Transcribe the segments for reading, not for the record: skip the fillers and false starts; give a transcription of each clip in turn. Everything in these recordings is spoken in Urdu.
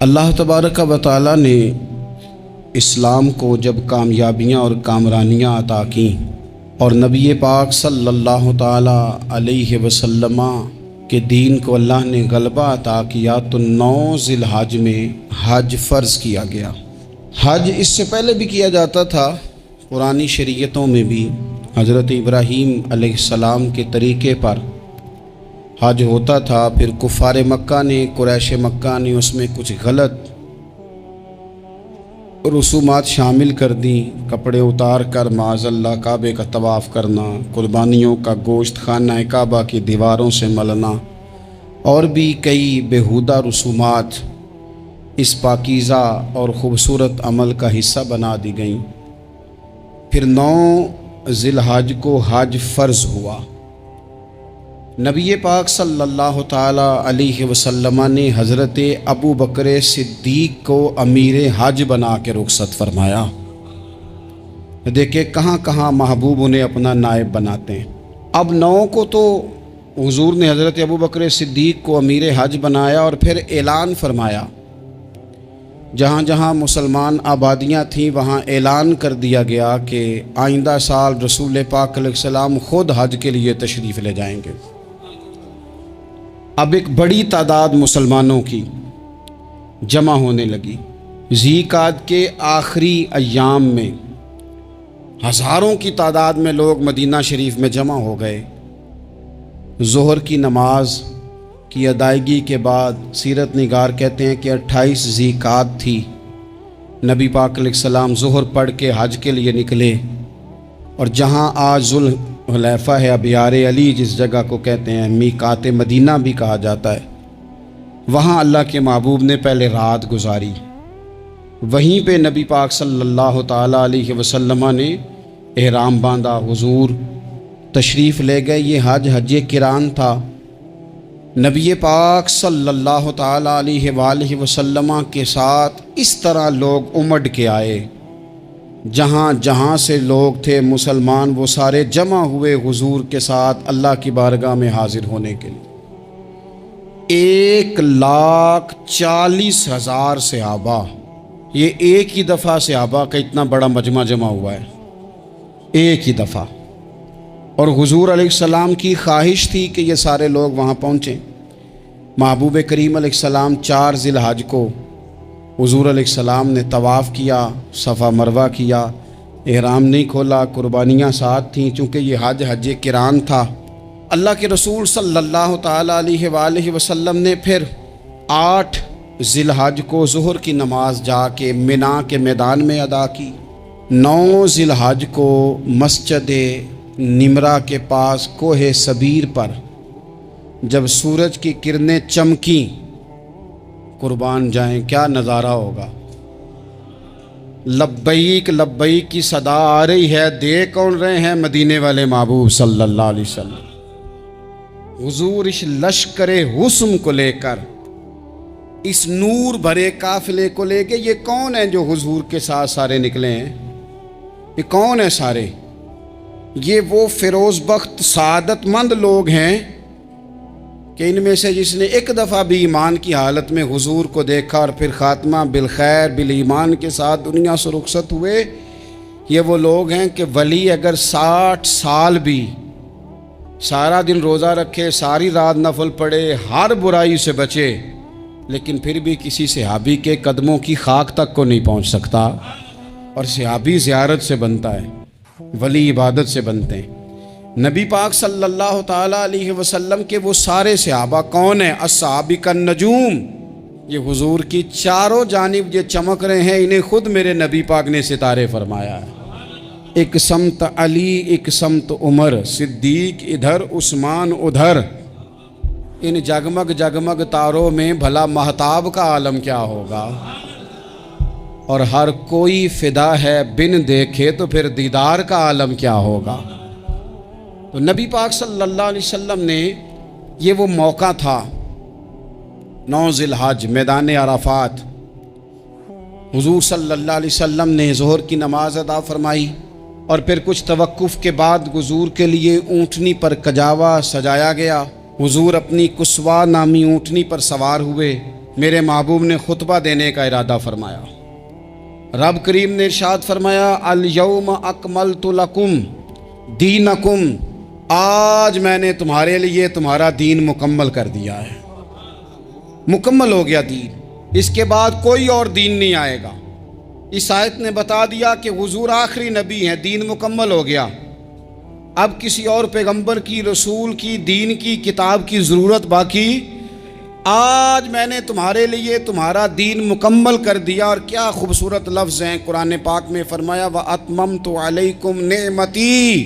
اللہ تبارک و تعالی نے اسلام کو جب کامیابیاں اور کامرانیاں عطا کیں اور نبی پاک صلی اللہ تعالی علیہ وسلم کے دین کو اللہ نے غلبہ عطا کیا تو 9 ذی الحج میں حج فرض کیا گیا۔ حج اس سے پہلے بھی کیا جاتا تھا، پرانی شریعتوں میں بھی حضرت ابراہیم علیہ السلام کے طریقے پر حج ہوتا تھا۔ پھر کفار مکہ نے، قریش مکہ نے اس میں کچھ غلط رسومات شامل کر دیں، کپڑے اتار کر معاذ اللہ کعبے کا طواف کرنا، قربانیوں کا گوشت خانہ کعبہ کی دیواروں سے ملنا، اور بھی کئی بیہودہ رسومات اس پاکیزہ اور خوبصورت عمل کا حصہ بنا دی گئیں۔ پھر 9 ذی الحج کو حج فرض ہوا۔ نبی پاک صلی اللہ تعالی علیہ وسلم نے حضرت ابو بکر صدیق کو امیر حج بنا کے رخصت فرمایا۔ دیکھیں کہاں کہاں محبوب انہیں اپنا نائب بناتے ہیں۔ اب 9 کو تو حضور نے حضرت ابو بکر صدیق کو امیر حج بنایا اور پھر اعلان فرمایا، جہاں جہاں مسلمان آبادیاں تھیں وہاں اعلان کر دیا گیا کہ آئندہ سال رسول پاک علیہ السلام خود حج کے لیے تشریف لے جائیں گے۔ اب ایک بڑی تعداد مسلمانوں کی جمع ہونے لگی۔ ذی قعدہ کے آخری ایام میں ہزاروں کی تعداد میں لوگ مدینہ شریف میں جمع ہو گئے۔ ظہر کی نماز کی ادائیگی کے بعد سیرت نگار کہتے ہیں کہ 28 ذی قعدہ تھی، نبی پاک علیہ السلام ظہر پڑھ کے حج کے لیے نکلے، اور جہاں آج ذوالحلیفہ ہے، ابیار علی جس جگہ کو کہتے ہیں، میقات مدینہ بھی کہا جاتا ہے، وہاں اللہ کے محبوب نے پہلے رات گزاری۔ وہیں پہ نبی پاک صلی اللہ تعالی علیہ وسلم نے احرام باندھا، حضور تشریف لے گئے۔ یہ حج قران تھا۔ نبی پاک صلی اللہ تعالی علیہ وآلہ وسلم کے ساتھ اس طرح لوگ امڑ کے آئے، جہاں جہاں سے لوگ تھے مسلمان وہ سارے جمع ہوئے حضور کے ساتھ اللہ کی بارگاہ میں حاضر ہونے کے لیے۔ 1,40,000 صحابہ، یہ ایک ہی دفعہ صحابہ کا اتنا بڑا مجمع جمع ہوا ہے، ایک ہی دفعہ۔ اور حضور علیہ السلام کی خواہش تھی کہ یہ سارے لوگ وہاں پہنچیں۔ محبوب کریم علیہ السلام 4 ذی الحج کو حضور علیہ السلام نے طواف کیا، صفا مروہ کیا، احرام نہیں کھولا، قربانیاں ساتھ تھیں، چونکہ یہ حج قران تھا۔ اللہ کے رسول صلی اللہ تعالی علیہ وآلہ وسلم نے پھر 8 ذی الحج کو ظہر کی نماز جا کے منا کے میدان میں ادا کی۔ 9 ذی الحج کو مسجد نمرہ کے پاس کوہ صبیر پر جب سورج کی کرنیں چمکیں، قربان جائیں کیا نظارہ ہوگا۔ لبیک لبیک کی صدا آ رہی ہے، دے کون رہے ہیں؟ مدینے والے محبوب صلی اللہ علیہ وسلم۔ حضور اس لشکر حسن کو لے کر، اس نور بھرے قافلے کو لے کے، یہ کون ہیں جو حضور کے ساتھ سارے نکلے ہیں؟ یہ کون ہیں سارے؟ یہ وہ فیروز بخت سعادت مند لوگ ہیں کہ ان میں سے جس نے ایک دفعہ بھی ایمان کی حالت میں حضور کو دیکھا اور پھر خاتمہ بالخیر بالایمان کے ساتھ دنیا سے رخصت ہوئے، یہ وہ لوگ ہیں کہ ولی اگر 60 سال بھی سارا دن روزہ رکھے، ساری رات نفل پڑھے، ہر برائی سے بچے، لیکن پھر بھی کسی صحابی کے قدموں کی خاک تک کو نہیں پہنچ سکتا۔ اور صحابی زیارت سے بنتا ہے، ولی عبادت سے بنتے ہیں۔ نبی پاک صلی اللہ تعالی علیہ وسلم کے وہ سارے صحابہ کون ہیں؟ الصحابہ النجوم، یہ حضور کی چاروں جانب یہ چمک رہے ہیں، انہیں خود میرے نبی پاک نے ستارے فرمایا ہے۔ ایک سمت علی، ایک سمت عمر، صدیق ادھر، عثمان ادھر۔ ان جگمگ جگمگ تاروں میں بھلا مہتاب کا عالم کیا ہوگا؟ اور ہر کوئی فدا ہے بن دیکھے تو پھر دیدار کا عالم کیا ہوگا؟ تو نبی پاک صلی اللہ علیہ وسلم نے یہ وہ موقع تھا، 9 ذی الحج میدان عرفات، حضور صلی اللہ علیہ وسلم نے ظہر کی نماز ادا فرمائی، اور پھر کچھ توقف کے بعد حضور کے لیے اونٹنی پر کجاوا سجایا گیا۔ حضور اپنی کسوا نامی اونٹنی پر سوار ہوئے، میرے محبوب نے خطبہ دینے کا ارادہ فرمایا۔ رب کریم نے ارشاد فرمایا الیوم اکملت لکم دینکم، آج میں نے تمہارے لیے تمہارا دین مکمل کر دیا ہے، مکمل ہو گیا دین، اس کے بعد کوئی اور دین نہیں آئے گا۔ اس آیت نے بتا دیا کہ حضور آخری نبی ہیں، دین مکمل ہو گیا، اب کسی اور پیغمبر کی، رسول کی، دین کی، کتاب کی ضرورت باقی، آج میں نے تمہارے لیے تمہارا دین مکمل کر دیا۔ اور کیا خوبصورت لفظ ہیں قرآن پاک میں، فرمایا وَأَتْمَمْتُ عَلَيْكُمْ نِعْمَتِي،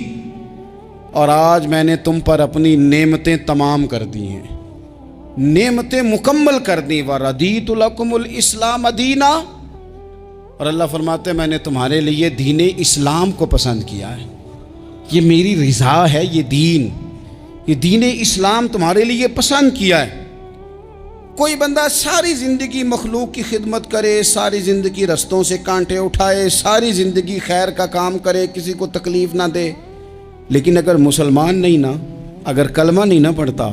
اور آج میں نے تم پر اپنی نعمتیں تمام کر دی ہیں، نعمتیں مکمل کر دی۔ وَرَضِيتُ لَكُمُ الْإِسْلَامَ دِينًا، اور اللہ فرماتے ہیں میں نے تمہارے لیے دین اسلام کو پسند کیا ہے، یہ میری رضا ہے، یہ دین اسلام تمہارے لیے پسند کیا ہے۔ کوئی بندہ ساری زندگی مخلوق کی خدمت کرے، ساری زندگی رستوں سے کانٹے اٹھائے، ساری زندگی خیر کا کام کرے، کسی کو تکلیف نہ دے، لیکن اگر مسلمان نہیں نا، اگر کلمہ نہیں نہ پڑھتا،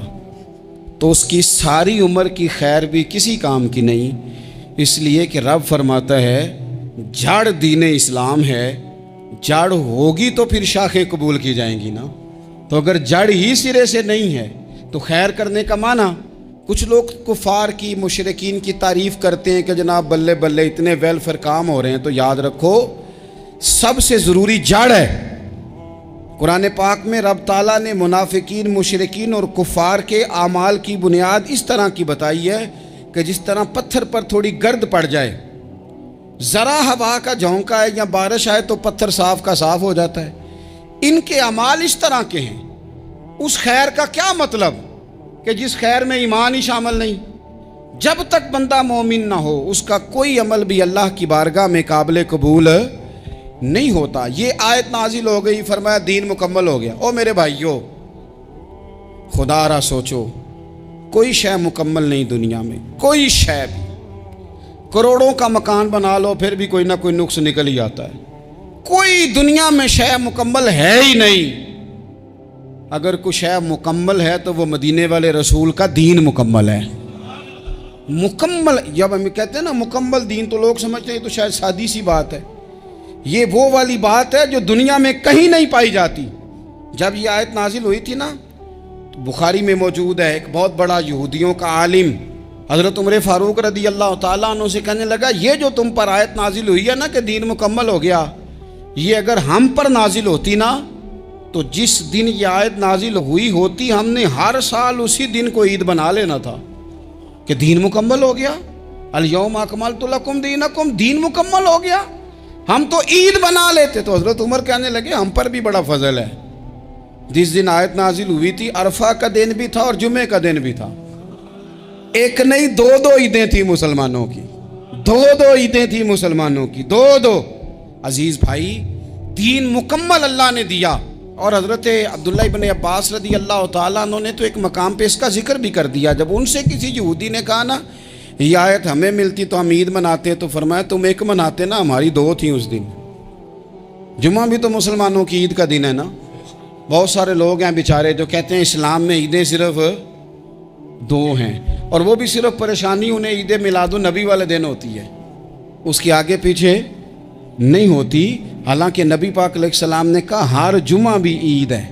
تو اس کی ساری عمر کی خیر بھی کسی کام کی نہیں۔ اس لیے کہ رب فرماتا ہے جڑ دین اسلام ہے، جڑ ہوگی تو پھر شاخیں قبول کی جائیں گی نا، تو اگر جڑ ہی سرے سے نہیں ہے تو خیر کرنے کا معنی، کچھ لوگ کفار کی، مشرکین کی تعریف کرتے ہیں کہ جناب بلے بلے اتنے ویلفیئر کام ہو رہے ہیں، تو یاد رکھو سب سے ضروری جڑ ہے۔ قرآن پاک میں رب تعالیٰ نے منافقین، مشرکین اور کفار کے اعمال کی بنیاد اس طرح کی بتائی ہے کہ جس طرح پتھر پر تھوڑی گرد پڑ جائے، ذرا ہوا کا جھونکا ہے یا بارش آئے تو پتھر صاف کا صاف ہو جاتا ہے۔ ان کے اعمال اس طرح کے ہیں۔ اس خیر کا کیا مطلب کہ جس خیر میں ایمان ہی شامل نہیں؟ جب تک بندہ مومن نہ ہو اس کا کوئی عمل بھی اللہ کی بارگاہ میں قابل قبول نہیں ہوتا۔ یہ آیت نازل ہو گئی، فرمایا دین مکمل ہو گیا۔ او میرے بھائیو، خدا را سوچو، کوئی شے مکمل نہیں دنیا میں، کوئی شے بھی۔ کروڑوں کا مکان بنا لو پھر بھی کوئی نہ کوئی نقص نکل ہی آتا ہے۔ کوئی دنیا میں شے مکمل ہے ہی نہیں۔ اگر کوئی شے مکمل ہے تو وہ مدینے والے رسول کا دین مکمل ہے۔ مکمل، جب ہم کہتے ہیں نا مکمل دین، تو لوگ سمجھتے ہیں تو شاید سادی سی بات ہے۔ یہ وہ والی بات ہے جو دنیا میں کہیں نہیں پائی جاتی۔ جب یہ آیت نازل ہوئی تھی نا، تو بخاری میں موجود ہے، ایک بہت بڑا یہودیوں کا عالم حضرت عمر فاروق رضی اللہ تعالیٰ عنہ سے کہنے لگا، یہ جو تم پر آیت نازل ہوئی ہے نا کہ دین مکمل ہو گیا، یہ اگر ہم پر نازل ہوتی نا، تو جس دن یہ آیت نازل ہوئی ہوتی ہم نے ہر سال اسی دن کو عید بنا لینا تھا کہ دین مکمل ہو گیا۔ الیوم اکملت لکم دینکم، دین مکمل ہو گیا، ہم تو عید بنا لیتے۔ تو حضرت عمر کہنے لگے ہم پر بھی بڑا فضل ہے، جس دن آیت نازل ہوئی تھی عرفہ کا دن بھی تھا اور جمعے کا دن بھی تھا، ایک نہیں دو عیدیں تھی مسلمانوں کی، دو عیدیں تھی مسلمانوں کی، دو۔ عزیز بھائی، دین مکمل اللہ نے دیا۔ اور حضرت عبداللہ ابن عباس رضی اللہ تعالیٰ عنہ نے تو ایک مقام پہ اس کا ذکر بھی کر دیا، جب ان سے کسی یہودی نے کہا نا یہ آیت ہمیں ملتی تو ہم عید مناتے، تو فرمایا تم ایک مناتے نا، ہماری دو تھیں اس دن۔ جمعہ بھی تو مسلمانوں کی عید کا دن ہے نا۔ بہت سارے لوگ ہیں بیچارے جو کہتے ہیں اسلام میں عیدیں صرف دو ہیں، اور وہ بھی صرف پریشانی انہیں عید میلاد النبی والے دن ہوتی ہے، اس کی آگے پیچھے نہیں ہوتی۔ حالانکہ نبی پاک علیہ السلام نے کہا ہر جمعہ بھی عید ہے،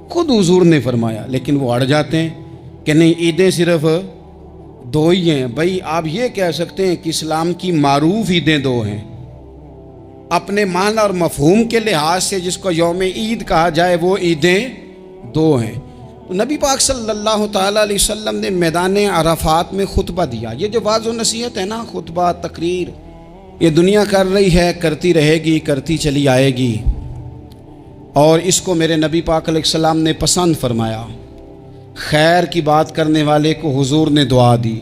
خود حضور نے فرمایا، لیکن وہ اڑ جاتے ہیں کہ نہیں عیدیں صرف دو ہی ہیں۔ بھائی آپ یہ کہہ سکتے ہیں کہ اسلام کی معروف عیدیں دو ہیں، اپنے معنی اور مفہوم کے لحاظ سے جس کو یوم عید کہا جائے وہ عیدیں دو ہیں۔ نبی پاک صلی اللہ تعالیٰ علیہ وسلم نے میدان عرفات میں خطبہ دیا۔ یہ جو واعظ و نصیحت ہے نا، خطبہ، تقریر، یہ دنیا کر رہی ہے، کرتی رہے گی، کرتی چلی آئے گی، اور اس کو میرے نبی پاک علیہ السلام نے پسند فرمایا۔ خیر کی بات کرنے والے کو حضور نے دعا دی۔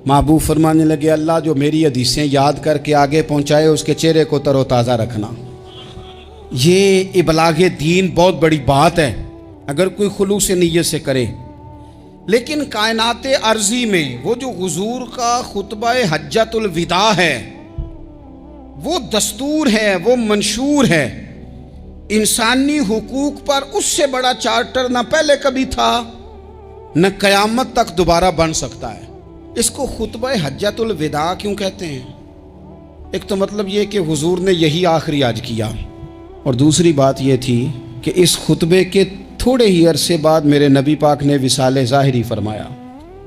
محبوب فرمانے لگے اللہ جو میری حدیثیں یاد کر کے آگے پہنچائے اس کے چہرے کو تر و تازہ رکھنا۔ یہ ابلاغ دین بہت بڑی بات ہے اگر کوئی خلوص نیت سے کرے۔ لیکن کائنات ارضی میں وہ جو حضور کا خطبہ حجۃ الوداع ہے، وہ دستور ہے، وہ منشور ہے۔ انسانی حقوق پر اس سے بڑا چارٹر نہ پہلے کبھی تھا، نہ قیامت تک دوبارہ بن سکتا ہے۔ اس کو خطبہ حجۃ الوداع کیوں کہتے ہیں؟ ایک تو مطلب یہ کہ حضور نے یہی آخری آج کیا، اور دوسری بات یہ تھی کہ اس خطبے کے تھوڑے ہی عرصے بعد میرے نبی پاک نے وصال ظاہری فرمایا،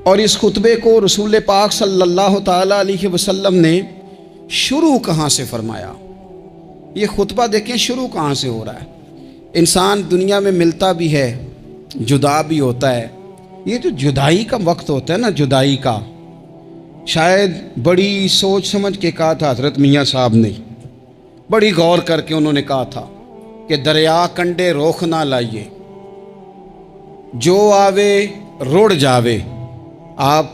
اور اس خطبے کو رسول پاک صلی اللہ تعالیٰ علیہ وسلم نے شروع کہاں سے فرمایا؟ یہ خطبہ دیکھیں شروع کہاں سے ہو رہا ہے۔ انسان دنیا میں ملتا بھی ہے، جدا بھی ہوتا ہے، یہ جو جدائی کا وقت ہوتا ہے نا، جدائی کا، شاید بڑی سوچ سمجھ کے کہا تھا حضرت میاں صاحب نے، بڑی غور کر کے انہوں نے کہا تھا کہ دریا کنڈے روخ نہ لائیے، جو آوے روڑ جاوے۔ آپ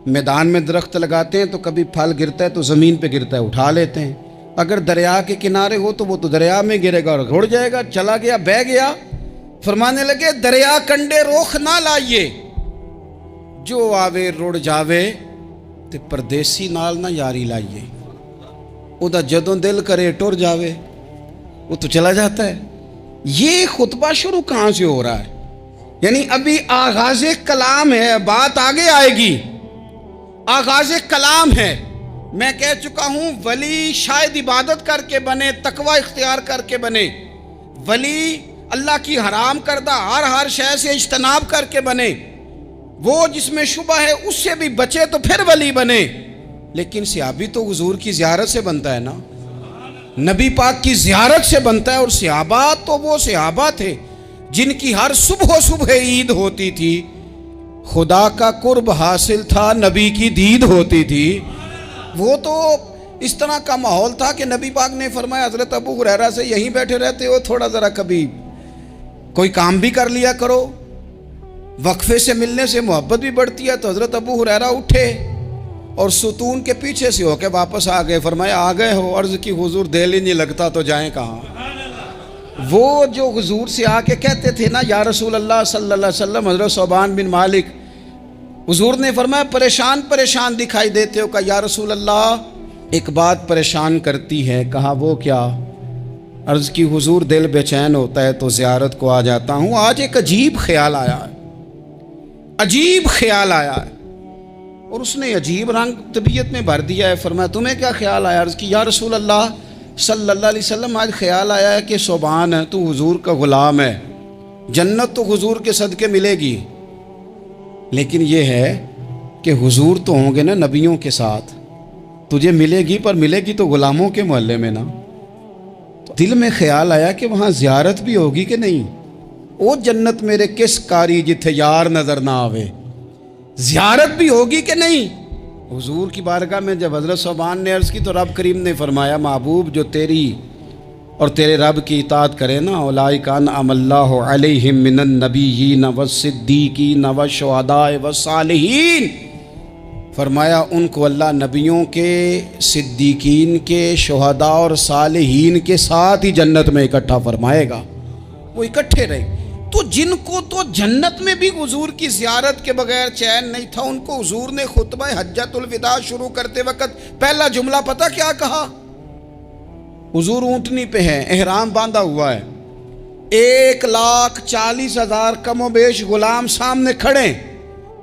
میدان میں درخت لگاتے ہیں تو کبھی پھل گرتا ہے تو زمین پہ گرتا ہے، اٹھا لیتے ہیں۔ اگر دریا کے کنارے ہو تو وہ تو دریا میں گرے گا اور رڑ جائے گا، چلا گیا، بہہ گیا۔ فرمانے لگے دریا کنڈے روخ نہ لائیے، جو آوے روڑ جاوے، تے پردیسی نال نہ یاری لائیے، او دا جدوں دل کرے ٹر جاوے، وہ تو چلا جاتا ہے۔ یہ خطبہ شروع کہاں سے ہو رہا ہے؟ یعنی ابھی آغاز کلام ہے، بات آگے آئے گی، آغاز کلام ہے۔ میں کہہ چکا ہوں ولی شاید عبادت کر کے بنے، تقوی اختیار کر کے بنے، ولی اللہ کی حرام کردہ ہر شے سے اجتناب کر کے بنے، وہ جس میں شبہ ہے اس سے بھی بچے تو پھر ولی بنے۔ لیکن صحابی تو حضور کی زیارت سے بنتا ہے نا، نبی پاک کی زیارت سے بنتا ہے، اور صحابہ تو وہ صحابہ تھے جن کی ہر صبح عید ہوتی تھی، خدا کا قرب حاصل تھا، نبی کی دید ہوتی تھی۔ وہ تو اس طرح کا ماحول تھا کہ نبی پاک نے فرمایا حضرت ابو ہریرہ سے یہیں بیٹھے رہتے ہو، تھوڑا ذرا کبھی کوئی کام بھی کر لیا کرو، وقفے سے ملنے سے محبت بھی بڑھتی ہے۔ تو حضرت ابو ہریرہ اٹھے اور ستون کے پیچھے سے ہو کے واپس آ گئے۔ فرمایا آ گئے ہو؟ عرض کی حضور دل ہی نہیں لگتا تو جائیں کہاں؟ وہ جو حضور سے آ کے کہتے تھے نا یا رسول اللہ صلی اللہ علیہ وسلم، حضرت ثوبان بن مالک، حضور نے فرمایا پریشان دکھائی دیتے ہو؟ کہا یا رسول اللہ ایک بات پریشان کرتی ہے۔ کہا وہ کیا؟ عرض کی حضور دل بے چین ہوتا ہے تو زیارت کو آ جاتا ہوں، آج ایک عجیب خیال آیا ہے، عجیب خیال آیا ہے، اور اس نے عجیب رنگ طبیعت میں بھر دیا ہے۔ فرمایا تمہیں کیا خیال آیا؟ عرض کی یا رسول اللہ صلی اللہ علیہ وسلم آج خیال آیا ہے کہ ثوبان ہے، تو حضور کا غلام ہے، جنت تو حضور کے صدقے ملے گی، لیکن یہ ہے کہ حضور تو ہوں گے نا نبیوں کے ساتھ، تجھے ملے گی پر ملے گی تو غلاموں کے محلے میں نا۔ تو دل میں خیال آیا کہ وہاں زیارت بھی ہوگی کہ نہیں؟ او جنت میرے کس کاری جتھے یار نظر نہ آوے، زیارت بھی ہوگی کہ نہیں؟ حضور کی بارگاہ میں جب حضرت ثوبان نے عرض کی تو رب کریم نے فرمایا محبوب جو تیری اور تیرے رب کی اطاعت کرے نا، اولئک انعم اللہ علیہم من النبیین والصدیقین والشہداء والصالحین، فرمایا ان کو اللہ نبیوں کے، صدیقین کے، شہداء اور صالحین کے ساتھ ہی جنت میں اکٹھا فرمائے گا، وہ اکٹھے رہے۔ تو جن کو تو جنت میں بھی حضور کی زیارت کے بغیر چین نہیں تھا، ان کو حضور نے خطبہ حجۃ الوداع شروع کرتے وقت پہلا جملہ پتہ کیا کہا؟ حضور اونٹنی پہ ہیں، احرام باندھا ہوا ہے، 1,40,000 کم و بیش غلام سامنے کھڑے،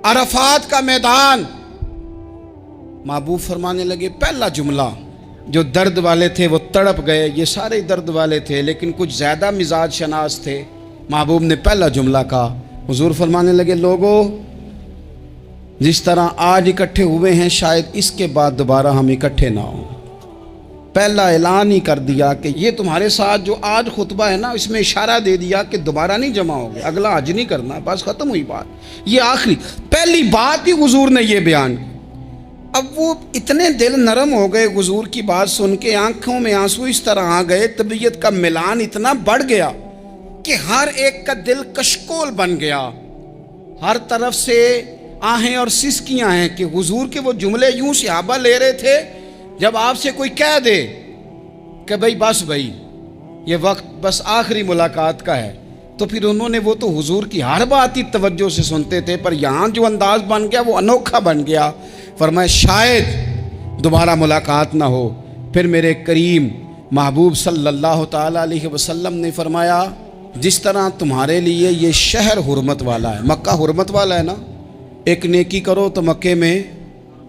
عرفات کا میدان۔ محبوب فرمانے لگے پہلا جملہ، جو درد والے تھے وہ تڑپ گئے، یہ سارے درد والے تھے لیکن کچھ زیادہ مزاج شناس تھے۔ محبوب نے پہلا جملہ کہا، حضور فرمانے لگے لوگوں جس طرح آج اکٹھے ہوئے ہیں شاید اس کے بعد دوبارہ ہم اکٹھے نہ ہوں۔ پہلا اعلان ہی کر دیا کہ یہ تمہارے ساتھ جو آج خطبہ ہے نا، اس میں اشارہ دے دیا کہ دوبارہ نہیں جمع ہوگے، اگلا حج نہیں کرنا، بس ختم ہوئی بات۔ یہ آخری پہلی بات ہی حضور نے یہ بیان کی۔ اب وہ اتنے دل نرم ہو گئے حضور کی بات سن کے، آنکھوں میں آنسو اس طرح آ گئے، طبیعت کا میلان اتنا بڑھ گیا کہ ہر ایک کا دل کشکول بن گیا، ہر طرف سے آہیں اور سسکیاں ہیں کہ حضور کے وہ جملے یوں صحابہ لے رہے تھے جب آپ سے کوئی کہہ دے کہ بھائی یہ وقت بس آخری ملاقات کا ہے، تو پھر انہوں نے وہ تو حضور کی ہر بات ہی توجہ سے سنتے تھے، پر یہاں جو انداز بن گیا وہ انوکھا بن گیا۔ فرمایا شاید دوبارہ ملاقات نہ ہو۔ پھر میرے کریم محبوب صلی اللہ تعالیٰ علیہ وسلم نے فرمایا جس طرح تمہارے لیے یہ شہر حرمت والا ہے، مکہ حرمت والا ہے نا، ایک نیکی کرو تو مکے میں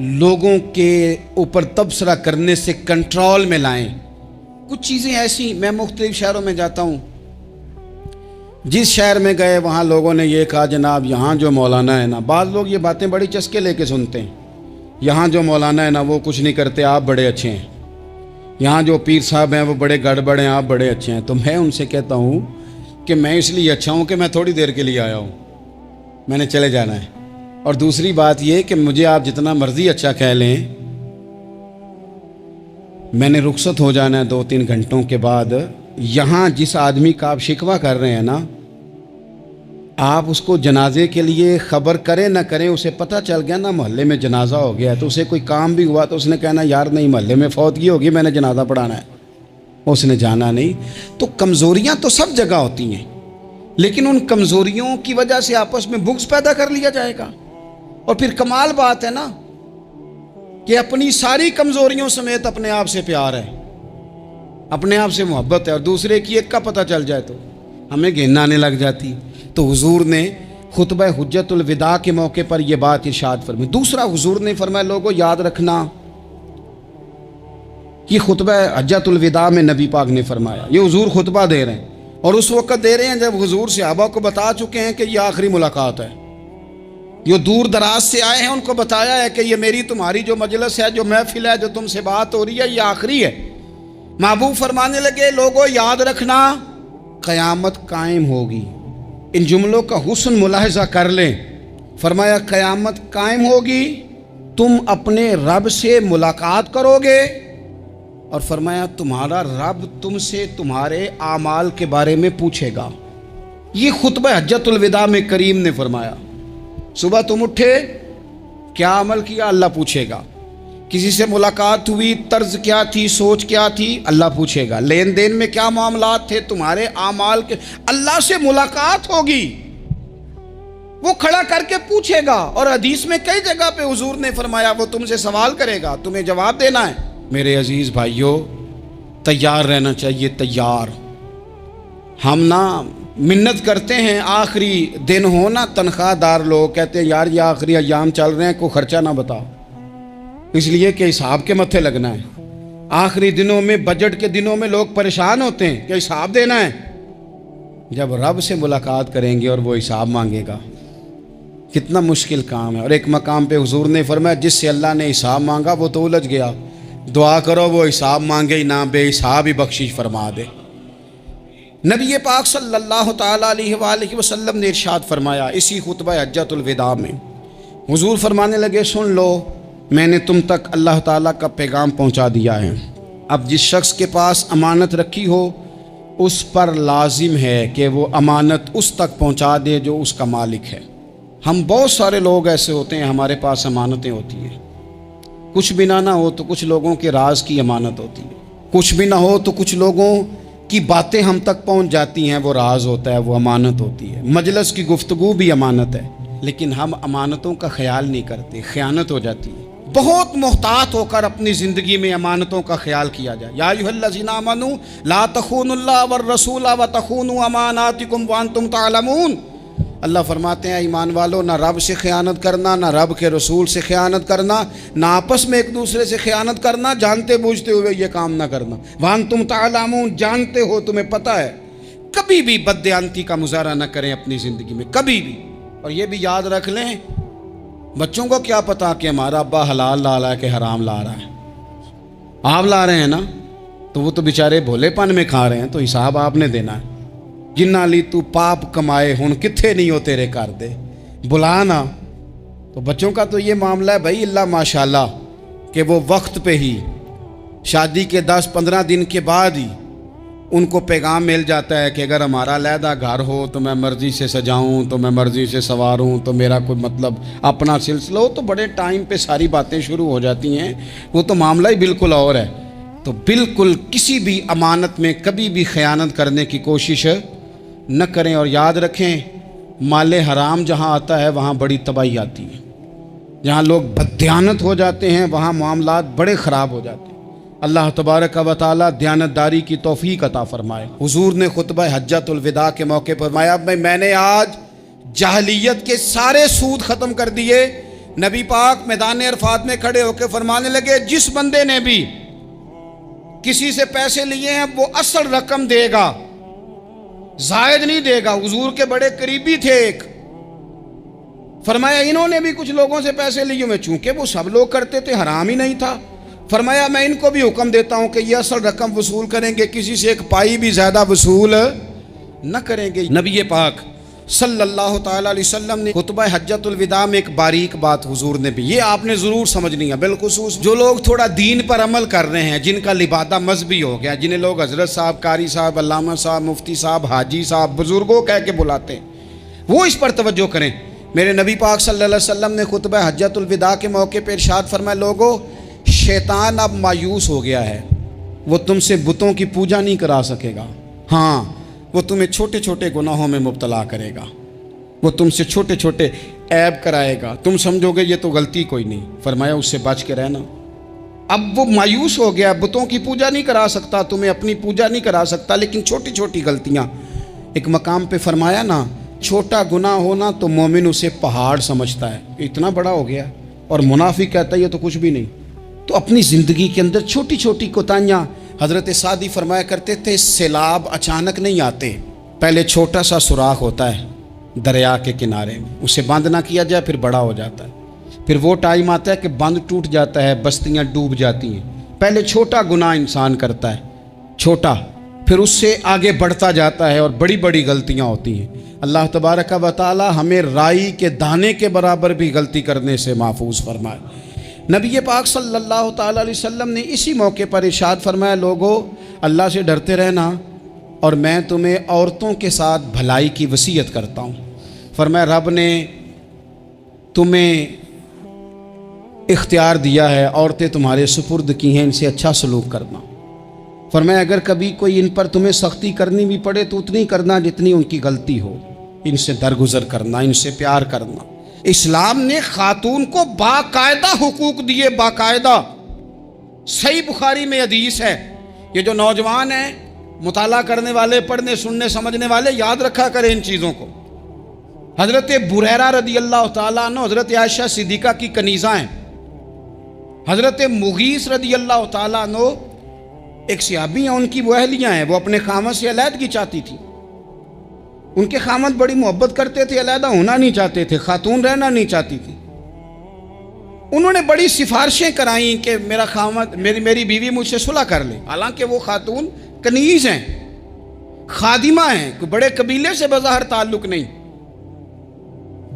لوگوں کے اوپر تبصرہ کرنے سے کنٹرول میں لائیں۔ کچھ چیزیں ایسی، میں مختلف شہروں میں جاتا ہوں، جس شہر میں گئے وہاں لوگوں نے یہ کہا جناب یہاں جو مولانا ہے نا، بعض لوگ یہ باتیں بڑی چسکے لے کے سنتے ہیں، یہاں جو مولانا ہے نا وہ کچھ نہیں کرتے، آپ بڑے اچھے ہیں، یہاں جو پیر صاحب ہیں وہ بڑے گڑبڑ ہیں، آپ بڑے اچھے ہیں۔ تو میں ان سے کہتا ہوں کہ میں اس لیے اچھا ہوں کہ میں تھوڑی دیر کے لیے آیا ہوں، میں نے چلے جانا ہے۔ اور دوسری بات یہ کہ مجھے آپ جتنا مرضی اچھا کہہ لیں، میں نے رخصت ہو جانا ہے 2-3 گھنٹوں کے بعد۔ یہاں جس آدمی کا آپ شکوہ کر رہے ہیں نا، آپ اس کو جنازے کے لیے خبر کریں نہ کریں، اسے پتہ چل گیا نا محلے میں جنازہ ہو گیا، تو اسے کوئی کام بھی ہوا تو اس نے کہنا یار نہیں محلے میں فوتگی ہوگی، میں نے جنازہ پڑھانا ہے، اس نے جانا نہیں۔ تو کمزوریاں تو سب جگہ ہوتی ہیں، لیکن ان کمزوریوں کی وجہ سے آپس میں بغض پیدا کر لیا جائے گا۔ اور پھر کمال بات ہے نا کہ اپنی ساری کمزوریوں سمیت اپنے آپ سے پیار ہے، اپنے آپ سے محبت ہے، اور دوسرے کی ایک کا پتہ چل جائے تو ہمیں گھن آنے لگ جاتی۔ تو حضور نے خطبہ حجت الوداع کے موقع پر یہ بات ارشاد فرمائی۔ دوسرا حضور نے فرمایا لوگوں یاد رکھنا، یہ خطبہ حجت الوداع میں نبی پاک نے فرمایا، یہ حضور خطبہ دے رہے ہیں، اور اس وقت دے رہے ہیں جب حضور صحابہ کو بتا چکے ہیں کہ یہ آخری ملاقات ہے، جو دور دراز سے آئے ہیں ان کو بتایا ہے کہ یہ میری تمہاری جو مجلس ہے، جو محفل ہے، جو تم سے بات ہو رہی ہے، یہ آخری ہے۔ محبوب فرمانے لگے لوگوں یاد رکھنا قیامت قائم ہوگی۔ ان جملوں کا حسن ملاحظہ کر لیں۔ فرمایا قیامت قائم ہوگی، تم اپنے رب سے ملاقات کرو گے، اور فرمایا تمہارا رب تم سے تمہارے اعمال کے بارے میں پوچھے گا۔ یہ خطبہ حجت الوداع میں کریم نے فرمایا، صبح تم اٹھے کیا عمل کیا، اللہ پوچھے گا۔ کسی سے ملاقات ہوئی، طرز کیا تھی، سوچ کیا تھی، اللہ پوچھے گا۔ لین دین میں کیا معاملات تھے، تمہارے اعمال کے، اللہ سے ملاقات ہوگی، وہ کھڑا کر کے پوچھے گا۔ اور حدیث میں کئی جگہ پہ حضور نے فرمایا وہ تم سے سوال کرے گا، تمہیں جواب دینا ہے۔ میرے عزیز بھائیوں، تیار رہنا چاہیے، تیار۔ ہم نا منت کرتے ہیں آخری دن ہونا، تنخواہ دار لوگ کہتے ہیں یار یہ آخری ایام چل رہے ہیں، کوئی خرچہ نہ بتاؤ، اس لیے کہ حساب کے متھے لگنا ہے۔ آخری دنوں میں، بجٹ کے دنوں میں لوگ پریشان ہوتے ہیں کہ حساب دینا ہے۔ جب رب سے ملاقات کریں گے اور وہ حساب مانگے گا، کتنا مشکل کام ہے۔ اور ایک مقام پہ حضور نے فرمایا جس سے اللہ نے حساب مانگا وہ تو الجھ گیا، دعا کرو وہ حساب مانگے ہی نہ، بے حساب ہی بخشش فرما دے۔ نبی پاک صلی اللہ تعالیٰ علیہ وآلہ وسلم نے ارشاد فرمایا اسی خطبہ حجت الوداع میں، حضور فرمانے لگے سن لو، میں نے تم تک اللہ تعالیٰ کا پیغام پہنچا دیا ہے۔ اب جس شخص کے پاس امانت رکھی ہو اس پر لازم ہے کہ وہ امانت اس تک پہنچا دے جو اس کا مالک ہے۔ ہم بہت سارے لوگ ایسے ہوتے ہیں، ہمارے پاس امانتیں ہوتی ہیں، کچھ بھی نہ ہو تو کچھ لوگوں کے راز کی امانت ہوتی ہے، کچھ بھی نہ ہو تو کچھ لوگوں کی باتیں ہم تک پہنچ جاتی ہیں، وہ راز ہوتا ہے، وہ امانت ہوتی ہے۔ مجلس کی گفتگو بھی امانت ہے، لیکن ہم امانتوں کا خیال نہیں کرتے، خیانت ہو جاتی ہے۔ بہت محتاط ہو کر اپنی زندگی میں امانتوں کا خیال کیا جائے۔ یا ایھا الذین آمنوا لا تخونوا اللہ والرسول وتخونوا اماناتکم وانتم تعلمون۔ اللہ فرماتے ہیں ایمان والو، نہ رب سے خیانت کرنا، نہ رب کے رسول سے خیانت کرنا، نہ آپس میں ایک دوسرے سے خیانت کرنا، جانتے بوجھتے ہوئے یہ کام نہ کرنا۔ وانتم تعلمون، جانتے ہو، تمہیں پتہ ہے۔ کبھی بھی بددیانتی کا مظاہرہ نہ کریں اپنی زندگی میں، کبھی بھی۔ اور یہ بھی یاد رکھ لیں، بچوں کو کیا پتا کہ ہمارا ابا حلال لا رہا ہے کہ حرام لا رہا ہے، آپ لا رہے ہیں نا، تو وہ تو بیچارے بھولے پن میں کھا رہے ہیں، تو حساب آپ نے دینا ہے۔ جنہ لی تو پاپ کمائے ہن کتھے نہیں ہو تیرے کر دے، بلانا۔ تو بچوں کا تو یہ معاملہ ہے بھائی، اللہ ماشاءاللہ کہ وہ وقت پہ ہی، شادی کے 10-15 دن کے بعد ہی ان کو پیغام مل جاتا ہے کہ اگر ہمارا علیحدہ گھر ہو تو میں مرضی سے سجاؤں، تو میں مرضی سے سنواروں، تو میرا کوئی مطلب اپنا سلسلہ ہو، تو بڑے ٹائم پہ ساری باتیں شروع ہو جاتی ہیں، وہ تو معاملہ ہی بالکل اور ہے۔ تو بالکل کسی بھی امانت میں کبھی بھی خیانت کرنے کی کوشش نہ کریں، اور یاد رکھیں مال حرام جہاں آتا ہے وہاں بڑی تباہی آتی ہے، جہاں لوگ بددیانت ہو جاتے ہیں وہاں معاملات بڑے خراب ہو جاتے ہیں۔ اللہ تبارک و تعالیٰ دیانتداری کی توفیق عطا فرمائے۔ حضور نے خطبہ حجت الوداع کے موقع پر فرمایا میں نے آج جاہلیت کے سارے سود ختم کر دیے، نبی پاک میدان عرفات میں کھڑے ہو کے فرمانے لگے جس بندے نے بھی کسی سے پیسے لیے ہیں وہ اصل رقم دے گا، زائد نہیں دے گا۔ حضور کے بڑے قریبی تھے ایک، فرمایا انہوں نے بھی کچھ لوگوں سے پیسے لیے ہوئے، چونکہ وہ سب لوگ کرتے تھے، حرام ہی نہیں تھا، فرمایا میں ان کو بھی حکم دیتا ہوں کہ یہ اصل رقم وصول کریں گے، کسی سے ایک پائی بھی زیادہ وصول نہ کریں گے۔ نبی پاک صلی اللہ تعالیٰ علیہ وسلم نے خطبہ حجۃ الوداع میں ایک باریک بات حضور نے بھی، یہ آپ نے ضرور سمجھنی ہے، بالخصوص جو لوگ تھوڑا دین پر عمل کر رہے ہیں، جن کا لبادہ مذہبی ہو گیا، جنہیں لوگ حضرت صاحب، قاری صاحب، علامہ صاحب، مفتی صاحب، حاجی صاحب، بزرگوں کہہ کے بلاتے ہیں، وہ اس پر توجہ کریں۔ میرے نبی پاک صلی اللہ علیہ وسلم نے خطبہ حجۃ الوداع کے موقع پہ ارشاد فرمایا، لوگو شیطان اب مایوس ہو گیا ہے، وہ تم سے بتوں کی پوجا نہیں کرا سکے گا، ہاں وہ تمہیں چھوٹے چھوٹے گناہوں میں مبتلا کرے گا، وہ تم سے چھوٹے چھوٹے عیب کرائے گا، تم سمجھو گے یہ تو غلطی کوئی نہیں، فرمایا اس سے بچ کے رہنا۔ اب وہ مایوس ہو گیا، بتوں کی پوجا نہیں کرا سکتا، تمہیں اپنی پوجا نہیں کرا سکتا، لیکن چھوٹی چھوٹی غلطیاں، ایک مقام پہ فرمایا نا چھوٹا گناہ ہونا تو مومن اسے پہاڑ سمجھتا ہے، اتنا بڑا ہو گیا، اور منافق کہتا ہے یہ تو کچھ بھی نہیں۔ تو اپنی زندگی کے اندر چھوٹی چھوٹی کوتاہیاں، حضرت سعدی فرمایا کرتے تھے سیلاب اچانک نہیں آتے، پہلے چھوٹا سا سوراخ ہوتا ہے دریا کے کنارے میں، اسے بند نہ کیا جائے پھر بڑا ہو جاتا ہے، پھر وہ ٹائم آتا ہے کہ بند ٹوٹ جاتا ہے، بستیاں ڈوب جاتی ہیں۔ پہلے چھوٹا گناہ انسان کرتا ہے، چھوٹا، پھر اس سے آگے بڑھتا جاتا ہے اور بڑی بڑی غلطیاں ہوتی ہیں۔ اللہ تبارک و تعالی ہمیں رائی کے دانے کے برابر بھی غلطی کرنے سے محفوظ فرمائے۔ نبی پاک صلی اللہ تعالیٰ علیہ وسلم نے اسی موقع پر ارشاد فرمایا، لوگو اللہ سے ڈرتے رہنا، اور میں تمہیں عورتوں کے ساتھ بھلائی کی وصیت کرتا ہوں۔ فرمایا رب نے تمہیں اختیار دیا ہے، عورتیں تمہارے سپرد کی ہیں، ان سے اچھا سلوک کرنا۔ فرمایا اگر کبھی کوئی ان پر تمہیں سختی کرنی بھی پڑے تو اتنی کرنا جتنی ان کی غلطی ہو، ان سے درگزر کرنا، ان سے پیار کرنا۔ اسلام نے خاتون کو باقاعدہ حقوق دیے، باقاعدہ۔ صحیح بخاری میں حدیث ہے، یہ جو نوجوان ہیں، مطالعہ کرنے والے، پڑھنے سننے سمجھنے والے، یاد رکھا کریں ان چیزوں کو۔ حضرت بریرہ رضی اللہ تعالیٰ عنہ حضرت عائشہ صدیقہ کی کنیزہ ہیں، حضرت مغیث رضی اللہ تعالیٰ عنہ ایک صحابی ہیں، ان کی وہ اہلیہ ہیں، وہ اپنے خامد سے علیحدگی چاہتی تھی، ان کے خامد بڑی محبت کرتے تھے، علیحدہ ہونا نہیں چاہتے تھے، خاتون رہنا نہیں چاہتی تھی۔ انہوں نے بڑی سفارشیں کرائیں کہ میرا خامد، میری بیوی مجھ سے صلح کر لے، حالانکہ وہ خاتون کنیز ہیں، خادمہ ہیں، کوئی بڑے قبیلے سے بظاہر تعلق نہیں۔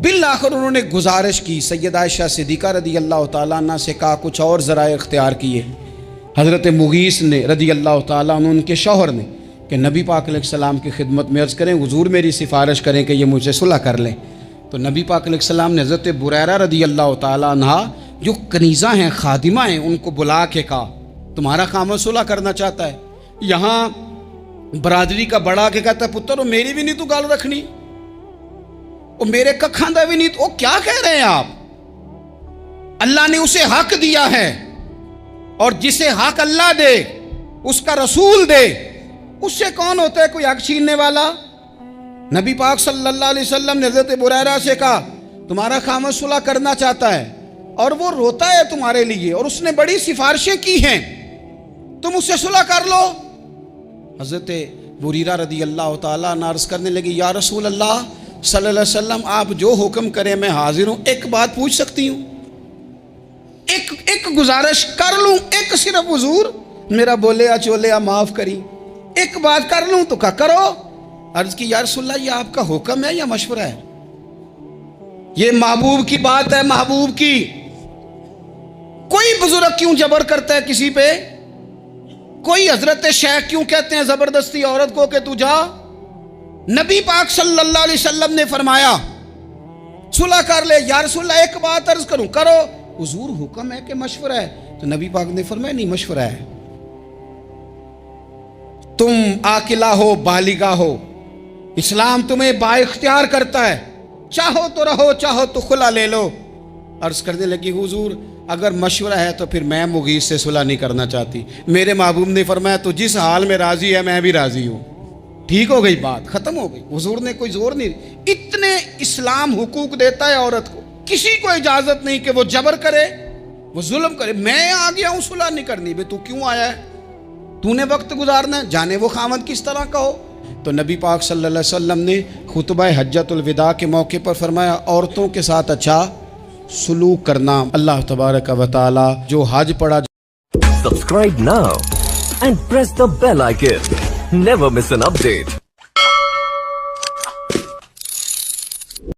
بالآخر انہوں نے گزارش کی، سیدہ عائشہ صدیقہ رضی اللہ تعالیٰ عنہ سے کہا، کچھ اور ذرائع اختیار کیے۔ حضرت مغیث نے رضی اللہ تعالیٰ عنہ، ان کے شوہر نے، کہ نبی پاک علیہ السلام کی خدمت میں عرض کریں حضور میری سفارش کریں کہ یہ مجھ سے صلح کر لیں۔ تو نبی پاک علیہ السلام نے حضرت بریرہ رضی اللہ تعالیٰ عنہ جو کنیزہ ہیں، خادمہ ہیں، ان کو بلا کے کہا تمہارا خامد صلح کرنا چاہتا ہے۔ یہاں برادری کا بڑا کے کہتا ہے پتر وہ میری بھی نہیں تو گال رکھنی، وہ میرے ککھاں دا بھی نہیں تو، وہ کیا کہہ رہے ہیں آپ؟ اللہ نے اسے حق دیا ہے، اور جسے حق اللہ دے اس کا رسول دے، اس سے کون ہوتا ہے کوئی حق چھیننے والا؟ نبی پاک صلی اللہ علیہ وسلم نے حضرت بریرہ سے کہا تمہارا خامد صلح کرنا چاہتا ہے اور وہ روتا ہے تمہارے لیے، اور اس نے بڑی سفارشیں کی ہیں، تم اس سے صلح کر لو۔ حضرت بریرہ رضی اللہ تعالیٰ عنہ عرض کرنے لگی یا رسول اللہ صلی اللہ علیہ وسلم آپ جو حکم کریں میں حاضر ہوں، ایک بات پوچھ سکتی ہوں، ایک گزارش کر لوں، ایک صرف حضور میرا بولیا چولیا معاف کری، ایک بات کر لوں؟ تو کہا کرو۔ عرض کی یا رسول اللہ یہ آپ کا حکم ہے یا مشورہ ہے؟ یہ محبوب کی بات ہے، محبوب کی۔ کوئی بزرگ کیوں جبر کرتا ہے کسی پہ؟ کوئی حضرت شیخ کیوں کہتے ہیں زبردستی عورت کو کہ تو جا؟ نبی پاک صلی اللہ علیہ وسلم نے فرمایا صلح کر لے۔ یا رسول اللہ ایک بات عرض کروں؟ کرو۔ حضور حکم ہے کہ مشورہ ہے؟ تو نبی پاک نے فرمایا نہیں مشورہ ہے، تم عاقلہ ہو، بالغہ ہو، اسلام تمہیں با اختیار کرتا ہے، چاہو تو رہو، چاہو تو خلا لے لو۔ عرض کرنے لگی حضور اگر مشورہ ہے تو پھر میں مغیث سے صلح نہیں کرنا چاہتی۔ میرے محبوب نے فرمایا تو جس حال میں راضی ہے میں بھی راضی ہوں۔ ٹھیک ہو گئی بات، ختم ہو گئی۔ حضور نے کوئی زور نہیں، اتنے اسلام حقوق دیتا ہے عورت کو۔ کسی کو اجازت نہیں کہ وہ جبر کرے، وہ ظلم کرے. میں آ گیا ہوں صلح نہیں کرنی، بے تو کیوں آیا ہے؟ تو نے وقت گزارنا ہے، جانے وہ خاوند کس طرح کا ہو. تو نبی پاک صلی اللہ علیہ وسلم نے خطبہ حجۃ الوداع کے موقع پر فرمایا عورتوں کے ساتھ اچھا سلوک کرنا. اللہ تبارک و تعالی جو حج پڑھا. Subscribe now and press the bell icon. Never miss an update.